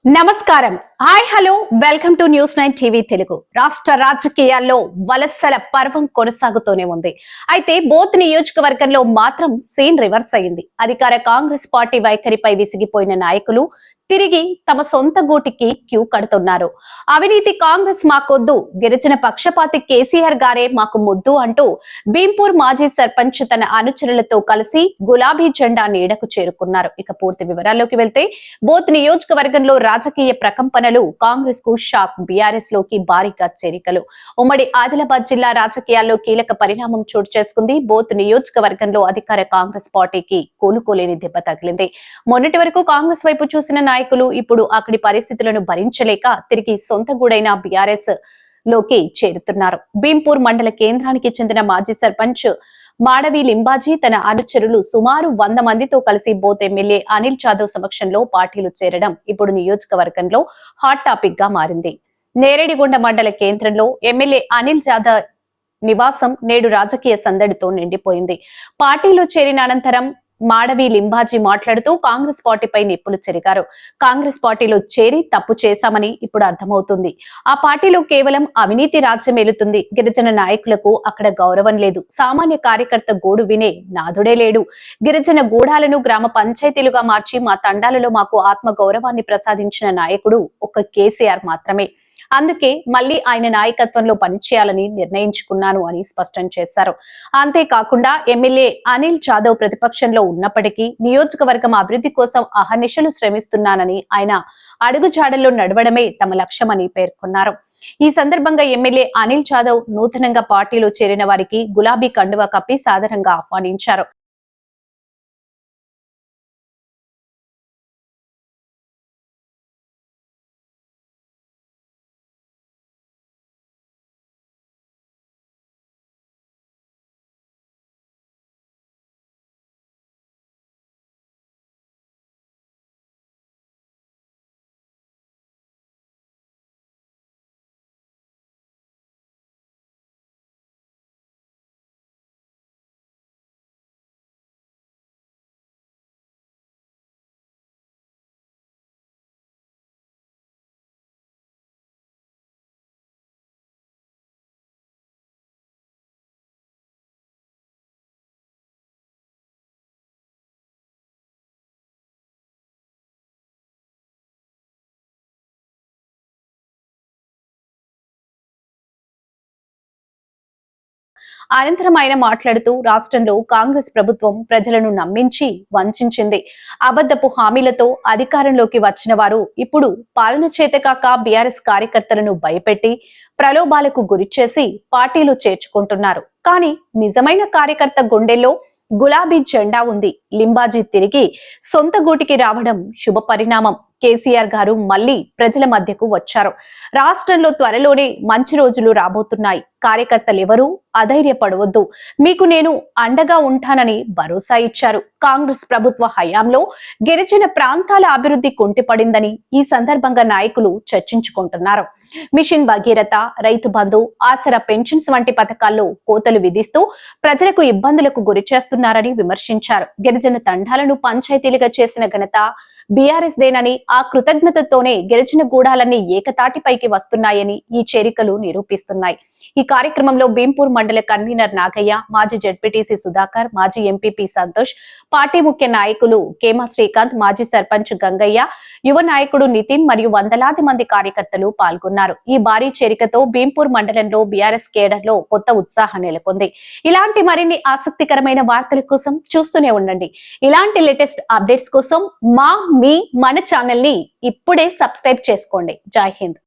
నమస్కారం. Hi hello welcome to news 9 TV Telugu. రాష్ట్ర రాజకీయాల్లో వలసల పర్వం కొనసాగుతూనే ఉంది. అయితే బోత్ నియోజకవర్గంలో మాత్రం సీన్ రివర్స్ అయింది. అధికార కాంగ్రెస్ పార్టీ వైఖరిపై విసిగిపోయిన నాయకులు తిరిగి తమ సొంత గూటికి క్యూ కడుతున్నారు. అవినీతి కాంగ్రెస్ మాకొద్దు, గిరిజన పక్షపాతి కేసీఆర్ గారే మాకు ముద్దు అంటూ భీంపూర్ మాజీ సర్పంచ్ తన అనుచరులతో కలిసి గులాబీ జెండా నీడకు చేరుకున్నారు. ఇక పూర్తి వివరాల్లోకి వెళ్తే బోత్ నియోజకవర్గంలో రాజకీయ ప్రకంపనలు, కాంగ్రెస్ కు షాక్, బీఆర్ఎస్ లోకి భారీగా చేరికలు. ఉమ్మడి ఆదిలాబాద్ జిల్లా రాజకీయాల్లో కీలక పరిణామం చోటు చేసుకుంది. బోత్ నియోజకవర్గంలో అధికార కాంగ్రెస్ పార్టీకి కోలుకోలేని దెబ్బ తగిలింది. మొన్నటి వరకు కాంగ్రెస్ వైపు చూసిన నాయకులు ఇప్పుడు అక్కడి పరిస్థితులను భరించలేక తిరిగి సొంత గూడైన బీఆర్ఎస్ లోకి చేరుతున్నారు. భీంపూర్ మండల కేంద్రానికి చెందిన మాజీ సర్పంచ్ మాడవి లింబాజీ తన అనుచరులు సుమారు 100 మందితో కలిసి బోత్ ఎమ్మెల్యే అనిల్ జాదవ్ సమక్షంలో పార్టీలు చేరడం ఇప్పుడు నియోజకవర్గంలో హాట్ టాపిక్ గా మారింది. నేరేడిగొండ మండల కేంద్రంలో ఎమ్మెల్యే అనిల్ జాదవ్ నివాసం నేడు రాజకీయ సందడితో నిండిపోయింది. పార్టీలో చేరిన అనంతరం మాడవి లింబాజీ మాట్లాడుతూ కాంగ్రెస్ పార్టీపై నిప్పులు చెరిగారు. కాంగ్రెస్ పార్టీలో చేరి తప్పు చేశామని ఇప్పుడు అర్థమవుతుంది. ఆ పార్టీలో కేవలం అవినీతి రాజ్యం ఏలుతుంది. గిరిజన నాయకులకు అక్కడ గౌరవం లేదు. సామాన్య కార్యకర్త గోడు వినే నాదుడే లేడు. గిరిజన గూడాలను గ్రామ పంచాయతీలుగా మార్చి మా తండాలలో మాకు ఆత్మ గౌరవాన్ని ప్రసాదించిన నాయకుడు ఒక కేసీఆర్ మాత్రమే. అందుకే మళ్లీ ఆయన నాయకత్వంలో పనిచేయాలని నిర్ణయించుకున్నాను అని స్పష్టం చేశారు. అంతేకాకుండా ఎమ్మెల్యే అనిల్ జాదవ్ ప్రతిపక్షంలో ఉన్నప్పటికీ నియోజకవర్గం అభివృద్ధి కోసం అహర్నిశలు శ్రమిస్తున్నానని, ఆయన అడుగుజాడల్లో నడవడమే తమ లక్ష్యమని పేర్కొన్నారు. ఈ సందర్భంగా ఎమ్మెల్యే అనిల్ జాదవ్ నూతనంగా పార్టీలో చేరిన వారికి గులాబీ కండువా కప్పి సాదరంగా ఆహ్వానించారు. అనంతరం ఆయన మాట్లాడుతూ రాష్ట్రంలో కాంగ్రెస్ ప్రభుత్వం ప్రజలను నమ్మించి వంచింది. అబద్ధపు హామీలతో అధికారంలోకి వచ్చిన వారు ఇప్పుడు పాలన చేతకాక బీఆర్ఎస్ కార్యకర్తలను భయపెట్టి ప్రలోభాలకు గురిచేసి పార్టీలో చేర్చుకుంటున్నారు. కానీ నిజమైన కార్యకర్త గుండెల్లో గులాబీ జెండా ఉంది. లింబాజీ తిరిగి సొంత గూటికి రావడం శుభ పరిణామం. కేసీఆర్ గారు మళ్లీ ప్రజల మధ్యకు వచ్చారు. రాష్ట్రంలో త్వరలోనే మంచి రోజులు రాబోతున్నాయి. కార్యకర్తలెవరూ అధైర్యపడవద్దు, మీకు నేను అండగా ఉంటానని భరోసా ఇచ్చారు. కాంగ్రెస్ ప్రభుత్వ హయాంలో గిరిజన ప్రాంతాల అభివృద్ధి కుంటిపడిందని ఈ సందర్భంగా నాయకులు చర్చించుకుంటున్నారు. మిషన్ భగీరథ, రైతు బంధు, ఆసరా పెన్షన్స్ వంటి పథకాల్లో కోతలు విధిస్తూ ప్రజలకు ఇబ్బందులకు గురి చేస్తున్నారని విమర్శించారు. గిరిజన తండాలను పంచాయతీలుగా చేసిన ఘనత బీఆర్ఎస్ దేనని, ఆ కృతజ్ఞతతోనే గిరిజన గూడాలన్నీ ఏకతాటిపైకి వస్తున్నాయని ఈ చేరికలు నిరూపిస్తున్నాయి. ఈ కార్యక్రమంలో భీంపూర్ మండల కన్వీనర్ నాగయ్య, మాజీ జెడ్పీటీసీ సుధాకర్, మాజీ ఎంపీపీ సంతోష్, పార్టీ ముఖ్య నాయకులు కేమ శ్రీకాంత్, మాజీ సర్పంచ్ గంగయ్య, యువ నాయకుడు నితిన్ మరియు వందలాది మంది కార్యకర్తలు పాల్గొన్నారు. ఈ భారీ చేరికతో భీంపూర్ మండలంలో బీఆర్ఎస్ కేడర్ లో కొత్త ఉత్సాహం నెలకొంది. ఇలాంటి మరిన్ని ఆసక్తికరమైన వార్తల కోసం చూస్తూనే ఉండండి. ఇలాంటి లేటెస్ట్ అప్డేట్స్ కోసం మన ఛానల్ ని ఇప్పుడే సబ్స్క్రైబ్ చేసుకోండి. జై హింద్.